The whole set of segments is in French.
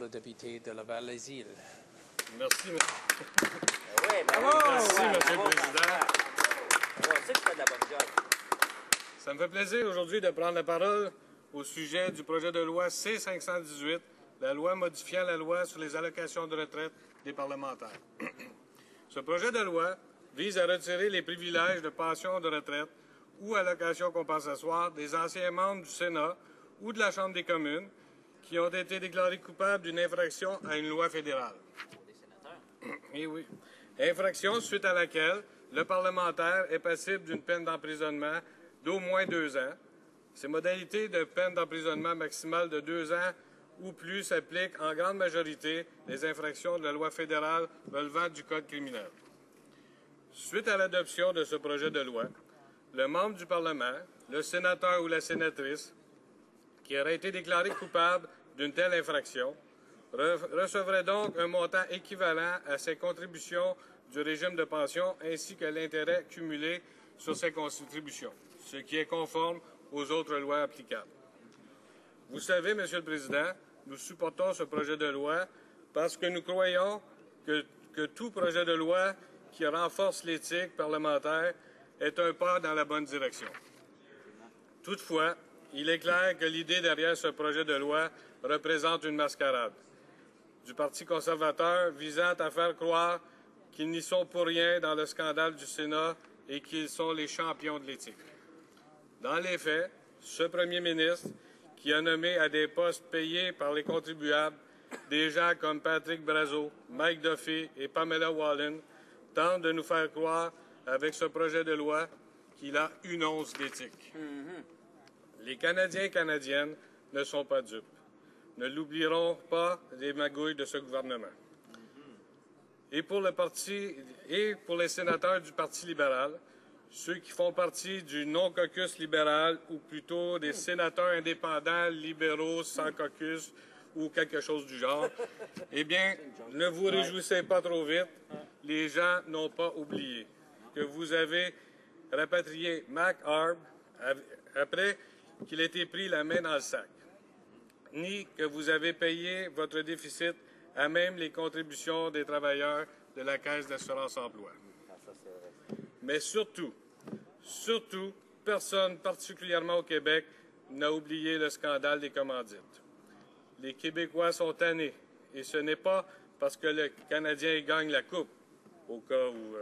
l'honorable député de Laval-les-Îles. Merci, Oui, Merci, M. le Président. On sait que tu fais de la bonne job. Ça me fait plaisir aujourd'hui de prendre la parole au sujet du projet de loi C-518, la loi modifiant la loi sur les allocations de retraite des parlementaires. Ce projet de loi vise à retirer les privilèges de pension de retraite ou allocations compensatoires des anciens membres du Sénat ou de la Chambre des communes qui ont été déclarés coupables d'une infraction à une loi fédérale. Eh oui. Infraction suite à laquelle le parlementaire est passible d'une peine d'emprisonnement d'au moins 2 ans. Ces modalités de peine d'emprisonnement maximale de 2 ans ou plus s'appliquent en grande majorité des infractions de la loi fédérale relevant du Code criminel. Suite à l'adoption de ce projet de loi, le membre du Parlement, le sénateur ou la sénatrice, qui aurait été déclaré coupable d'une telle infraction, recevrait donc un montant équivalent à ses contributions du régime de pension ainsi que l'intérêt cumulé sur ces contributions, ce qui est conforme aux autres lois applicables. Vous savez, Monsieur le Président, nous supportons ce projet de loi parce que nous croyons que tout projet de loi qui renforce l'éthique parlementaire est un pas dans la bonne direction. Toutefois, il est clair que l'idée derrière ce projet de loi représente une mascarade du Parti conservateur visant à faire croire qu'ils n'y sont pour rien dans le scandale du Sénat et qu'ils sont les champions de l'éthique. Dans les faits, ce premier ministre, qui a nommé à des postes payés par les contribuables des gens comme Patrick Brazeau, Mike Duffy et Pamela Wallin, tente de nous faire croire, avec ce projet de loi, qu'il a une once d'éthique. Les Canadiens et Canadiennes ne sont pas dupes. Ne l'oublieront pas les magouilles de ce gouvernement. Et pour les sénateurs du Parti libéral, ceux qui font partie du non-caucus libéral ou plutôt des sénateurs indépendants, libéraux, sans caucus ou quelque chose du genre, eh bien, ne vous réjouissez pas trop vite. Les gens n'ont pas oublié que vous avez rapatrié Mac Harb après qu'il ait été pris la main dans le sac, ni que vous avez payé votre déficit à même les contributions des travailleurs de la Caisse d'assurance-emploi. Mais surtout, personne, particulièrement au Québec, n'a oublié le scandale des commandites. Les Québécois sont tannés, et ce n'est pas parce que le Canadien gagne la Coupe, au cas où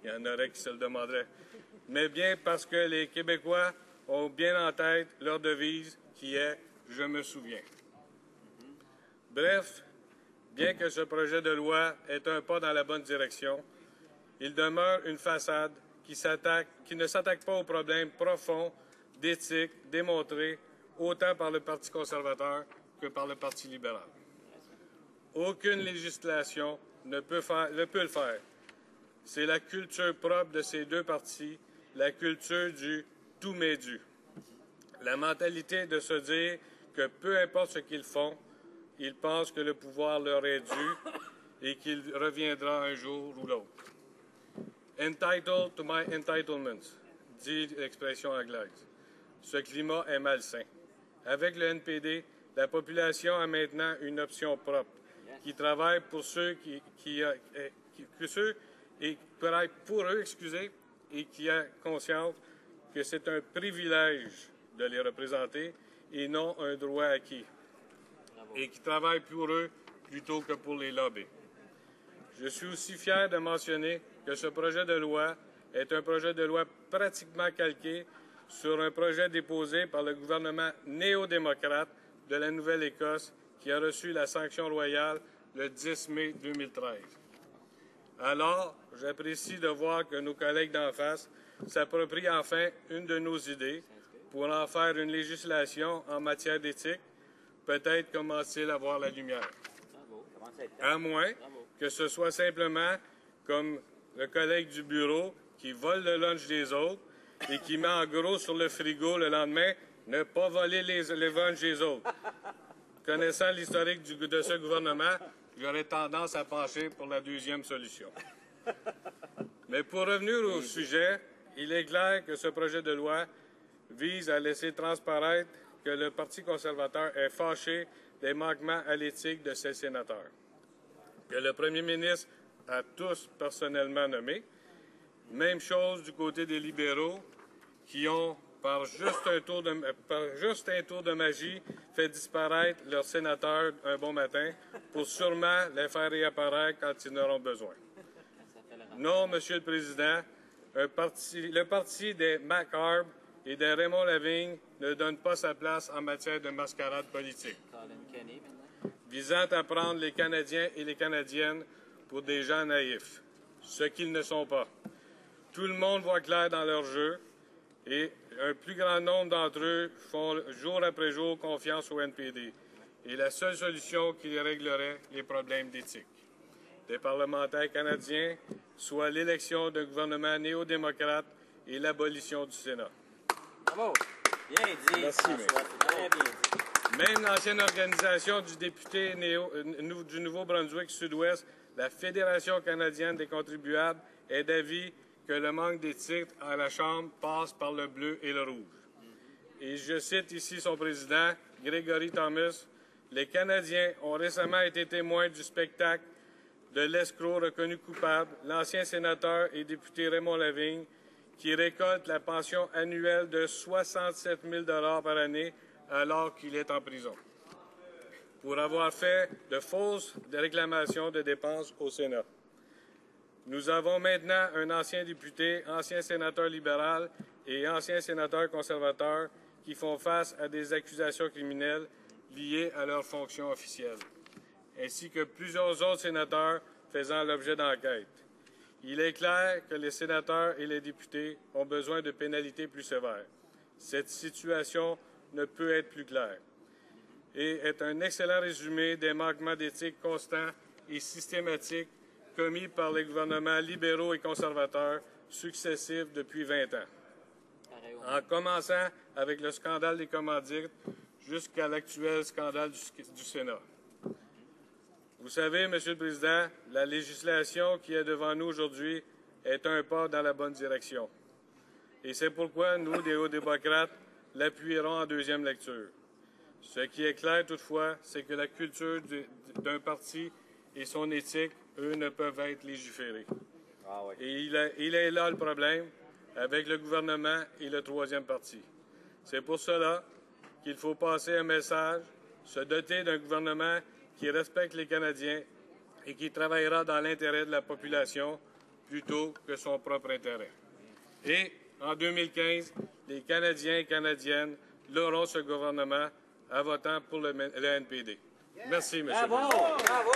il y en aurait qui se le demanderaient, mais bien parce que les Québécois ont bien en tête leur devise qui est « Je me souviens ». Bref, bien que ce projet de loi est un pas dans la bonne direction, il demeure une façade qui ne s'attaque pas aux problèmes profonds d'éthique démontrés autant par le Parti conservateur que par le Parti libéral. Aucune législation ne peut le faire. C'est la culture propre de ces deux partis, la culture du « tout m'est dû ». La mentalité de se dire que peu importe ce qu'ils font, ils pensent que le pouvoir leur est dû et qu'il reviendra un jour ou l'autre. « Entitled to my entitlements », dit l'expression anglaise. Ce climat est malsain. Avec le NPD, la population a maintenant une option propre qui travaille pour et qui a conscience que c'est un privilège de les représenter et non un droit acquis, et qui travaille pour eux plutôt que pour les lobbies. Je suis aussi fier de mentionner que ce projet de loi est un projet de loi pratiquement calqué sur un projet déposé par le gouvernement néo-démocrate de la Nouvelle-Écosse qui a reçu la sanction royale le 10 mai 2013. Alors, j'apprécie de voir que nos collègues d'en face s'approprient enfin une de nos idées pour en faire une législation en matière d'éthique. Peut-être commence-t-il à voir la lumière. À moins que ce soit simplement comme le collègue du bureau qui vole le lunch des autres et qui met en gros sur le frigo le lendemain « Ne pas voler les lunchs des autres ». Connaissant l'historique de ce gouvernement, j'aurais tendance à pencher pour la deuxième solution. Mais pour revenir au sujet, il est clair que ce projet de loi vise à laisser transparaître que le Parti conservateur est fâché des manquements à l'éthique de ces sénateurs, que le premier ministre a tous personnellement nommés. Même chose du côté des libéraux qui ont, par juste un tour de magie, fait disparaître leurs sénateurs un bon matin pour sûrement les faire réapparaître quand ils en auront besoin. Non, Monsieur le Président, le parti des McCarb et de Raymond Lavigne ne donne pas sa place en matière de mascarade politique, visant à prendre les Canadiens et les Canadiennes pour des gens naïfs, ce qu'ils ne sont pas. Tout le monde voit clair dans leur jeu et un plus grand nombre d'entre eux font jour après jour confiance au NPD. Et la seule solution qui réglerait les problèmes d'éthique des parlementaires canadiens soit l'élection d'un gouvernement néo-démocrate et l'abolition du Sénat. Bravo! Bien dit, Merci, François. Très bien dit. Même l'ancienne organisation du député du Nouveau-Brunswick Sud-Ouest, la Fédération canadienne des contribuables, est d'avis que le manque d'éthique à la Chambre passe par le bleu et le rouge. Et je cite ici son président, Gregory Thomas, « Les Canadiens ont récemment été témoins du spectacle de l'escroc reconnu coupable, l'ancien sénateur et député Raymond Lavigne, qui récolte la pension annuelle de 67 000 $ par année alors qu'il est en prison, pour avoir fait de fausses réclamations de dépenses au Sénat. Nous avons maintenant un ancien député, ancien sénateur libéral et ancien sénateur conservateur qui font face à des accusations criminelles liées à leurs fonctions officielles, ainsi que plusieurs autres sénateurs faisant l'objet d'enquêtes. Il est clair que les sénateurs et les députés ont besoin de pénalités plus sévères. Cette situation ne peut être plus claire et est un excellent résumé des manquements d'éthique constants et systématiques commis par les gouvernements libéraux et conservateurs successifs depuis 20 ans, en commençant avec le scandale des commandites jusqu'à l'actuel scandale du Sénat. Vous savez, Monsieur le Président, la législation qui est devant nous aujourd'hui est un pas dans la bonne direction. Et c'est pourquoi nous, des hauts-démocrates, l'appuierons en deuxième lecture. Ce qui est clair toutefois, c'est que la culture d'un parti et son éthique, eux, ne peuvent être légiférés. Ah oui. Et il est là le problème avec le gouvernement et le troisième parti. C'est pour cela qu'il faut passer un message, se doter d'un gouvernement qui respecte les Canadiens et qui travaillera dans l'intérêt de la population plutôt que son propre intérêt. Et en 2015, les Canadiens et Canadiennes l'auront ce gouvernement en votant pour le NPD. Merci, M. le Président. Bravo! Bravo!